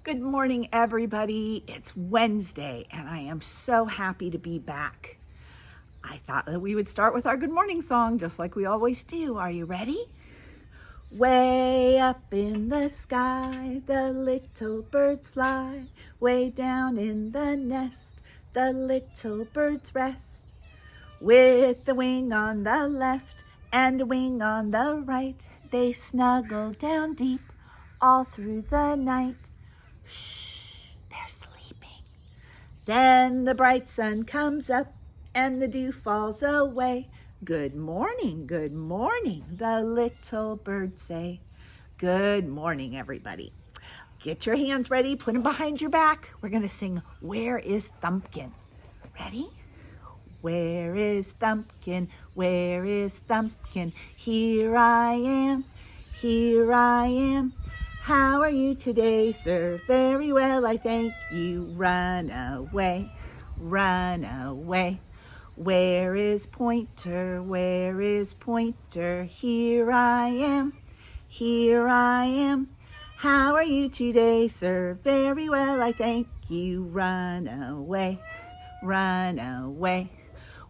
Good morning, everybody. It's Wednesday, and I am so happy to be back. I thought that we would start with our good morning song, just like we always do. Are you ready? Way up in the sky, the little birds fly. Way down in the nest, the little birds rest. With the wing on the left and a wing on the right, they snuggle down deep all through the night. Shh, they're sleeping. Then the bright sun comes up and the dew falls away. Good morning, the little birds say. Good morning, everybody. Get your hands ready, put them behind your back. We're going to sing, Where is Thumpkin? Ready? Where is Thumpkin? Where is Thumpkin? Here I am, here I am. How are you today, sir? Very well, I thank you. Run away, run away. Where is Pointer? Where is Pointer? Here I am, here I am. How are you today, sir? Very well, I thank you. Run away, run away.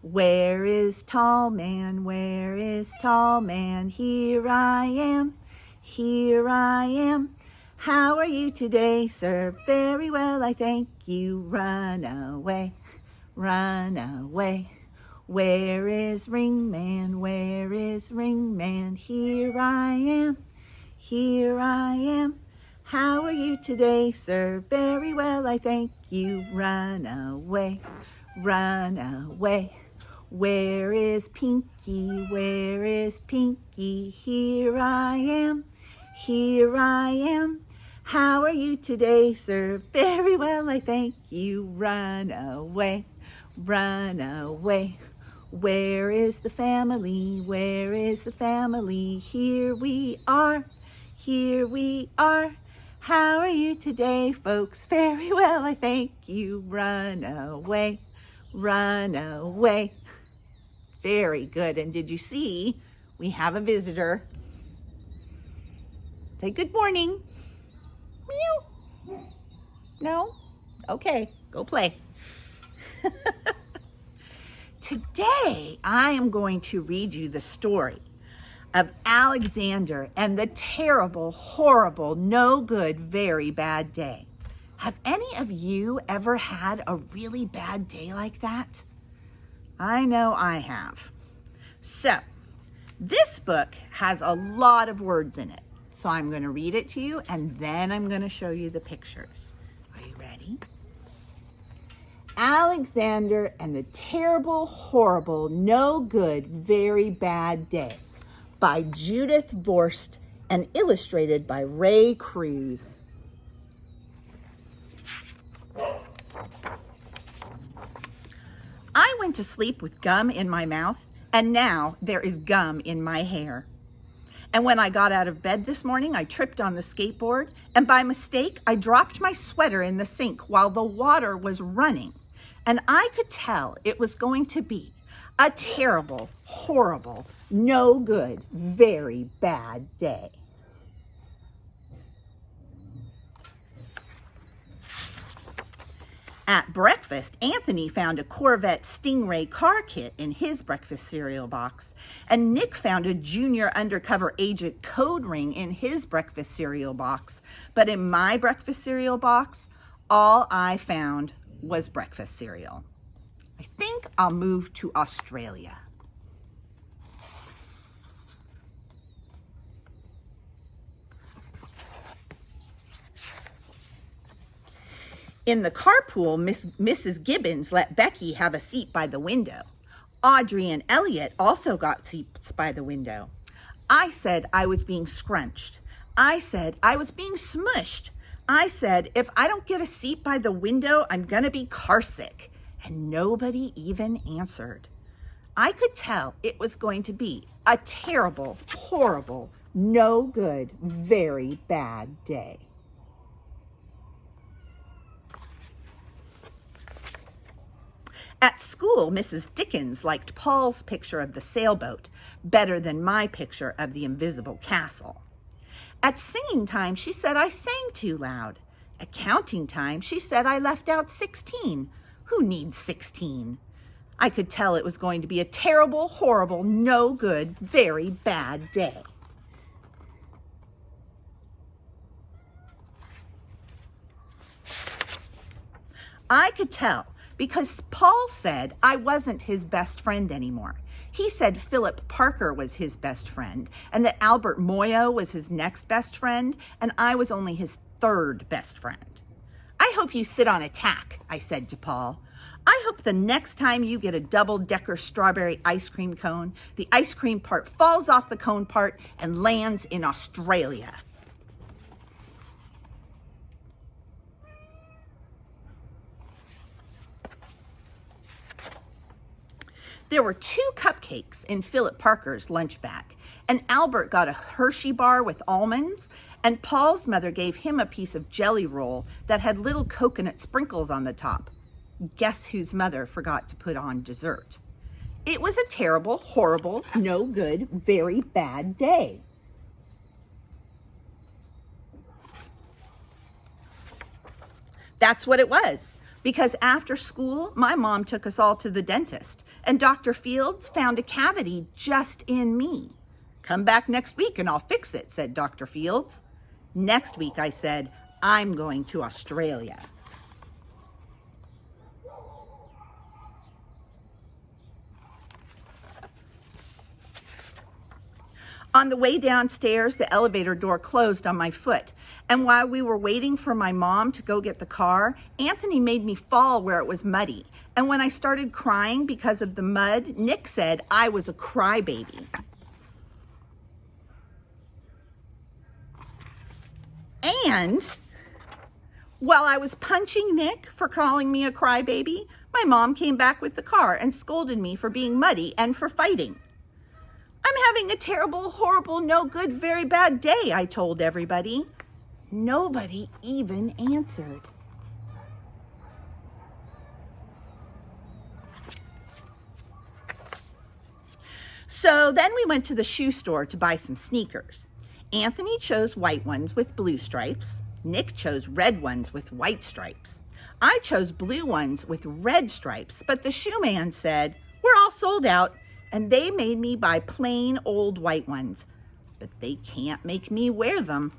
Where is Tall Man? Where is Tall Man? Here I am, here I am. How are you today, sir? Very well, I thank you. Run away, run away. Where is Ring Man? Where is Ring Man? Here I am, here I am. How are you today, sir? Very well, I thank you. Run away, run away. Where is Pinky? Where is Pinky? Here I am, here I am. How are you today, sir? Very well, I thank you. Run away, run away. Where is the family? Where is the family? Here we are, here we are. How are you today, folks? Very well, I thank you. Run away, run away. Very good. And did you see we have a visitor? Say good morning. Meow. No? Okay, go play. Today, I am going to read you the story of Alexander and the terrible, horrible, no good, very bad day. Have any of you ever had a really bad day like that? I know I have. So, this book has a lot of words in it. So I'm going to read it to you and then I'm going to show you the pictures. Are you ready? Alexander and the terrible, horrible, no good, very bad day by Judith Viorst and illustrated by Cruz. I went to sleep with gum in my mouth, and now there is gum in my hair. And when I got out of bed this morning, I tripped on the skateboard, and by mistake, I dropped my sweater in the sink while the water was running. And I could tell it was going to be a terrible, horrible, no good, very bad day. At breakfast, Anthony found a Corvette Stingray car kit in his breakfast cereal box, and Nick found a junior undercover agent code ring in his breakfast cereal box. But in my breakfast cereal box, all I found was breakfast cereal. I think I'll move to Australia. In the carpool, Mrs. Gibbons let Becky have a seat by the window. Audrey and Elliot also got seats by the window. I said I was being scrunched. I said I was being smushed. I said, if I don't get a seat by the window, I'm gonna be carsick. And nobody even answered. I could tell it was going to be a terrible, horrible, no good, very bad day. At school, Mrs. Dickens liked Paul's picture of the sailboat better than my picture of the invisible castle. At singing time, she said I sang too loud. At counting time, she said I left out 16. Who needs 16? I could tell it was going to be a terrible, horrible, no good, very bad day. I could tell because Paul said I wasn't his best friend anymore. He said Philip Parker was his best friend and that Albert Moyo was his next best friend and I was only his third best friend. I hope you sit on a tack, I said to Paul. I hope the next time you get a double-decker strawberry ice cream cone, the ice cream part falls off the cone part and lands in Australia. There were 2 cupcakes in Philip Parker's lunch bag, and Albert got a Hershey bar with almonds, and Paul's mother gave him a piece of jelly roll that had little coconut sprinkles on the top. Guess whose mother forgot to put on dessert? It was a terrible, horrible, no good, very bad day. That's what it was, because after school, my mom took us all to the dentist, and Dr. Fields found a cavity just in me. Come back next week and I'll fix it, said Dr. Fields. Next week, I said, I'm going to Australia. On the way downstairs, the elevator door closed on my foot. And while we were waiting for my mom to go get the car, Anthony made me fall where it was muddy. And when I started crying because of the mud, Nick said I was a crybaby. And while I was punching Nick for calling me a crybaby, my mom came back with the car and scolded me for being muddy and for fighting. I'm having a terrible, horrible, no good, very bad day, I told everybody. Nobody even answered. So then we went to the shoe store to buy some sneakers. Anthony chose white ones with blue stripes. Nick chose red ones with white stripes. I chose blue ones with red stripes, but the shoe man said, we're all sold out, and they made me buy plain old white ones, but they can't make me wear them.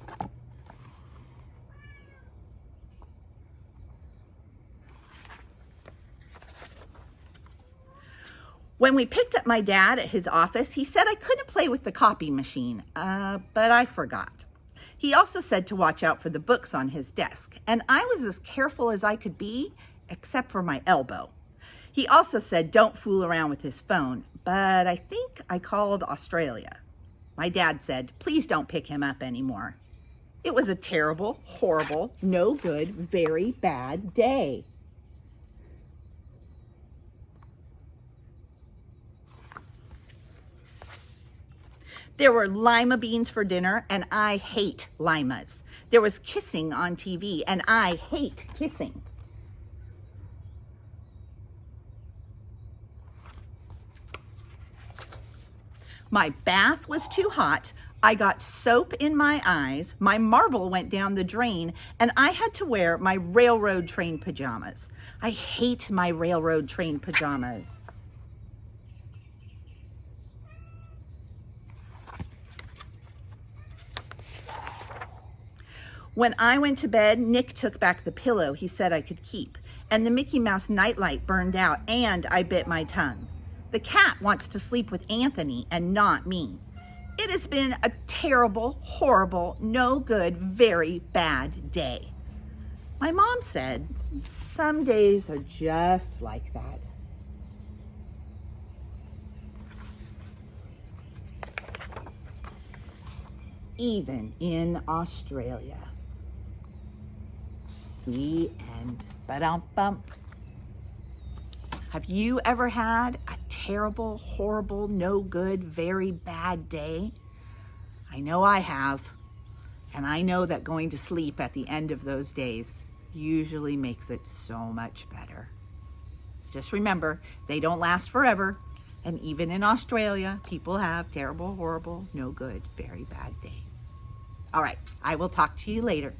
When we picked up my dad at his office, he said I couldn't play with the copy machine, but I forgot. He also said to watch out for the books on his desk, and I was as careful as I could be, except for my elbow. He also said don't fool around with his phone, but I think I called Australia. My dad said, please don't pick him up anymore. It was a terrible, horrible, no good, very bad day. There were lima beans for dinner, and I hate limas. There was kissing on TV, and I hate kissing. My bath was too hot. I got soap in my eyes. My marble went down the drain, and I had to wear my railroad train pajamas. I hate my railroad train pajamas. When I went to bed, Nick took back the pillow he said I could keep, and the Mickey Mouse nightlight burned out, and I bit my tongue. The cat wants to sleep with Anthony and not me. It has been a terrible, horrible, no good, very bad day. My mom said, some days are just like that. Even in Australia. The end. Ba-dum-bum. Have you ever had a terrible, horrible, no good, very bad day? I know I have. And I know that going to sleep at the end of those days usually makes it so much better. Just remember, they don't last forever. And even in Australia, people have terrible, horrible, no good, very bad days. All right, I will talk to you later.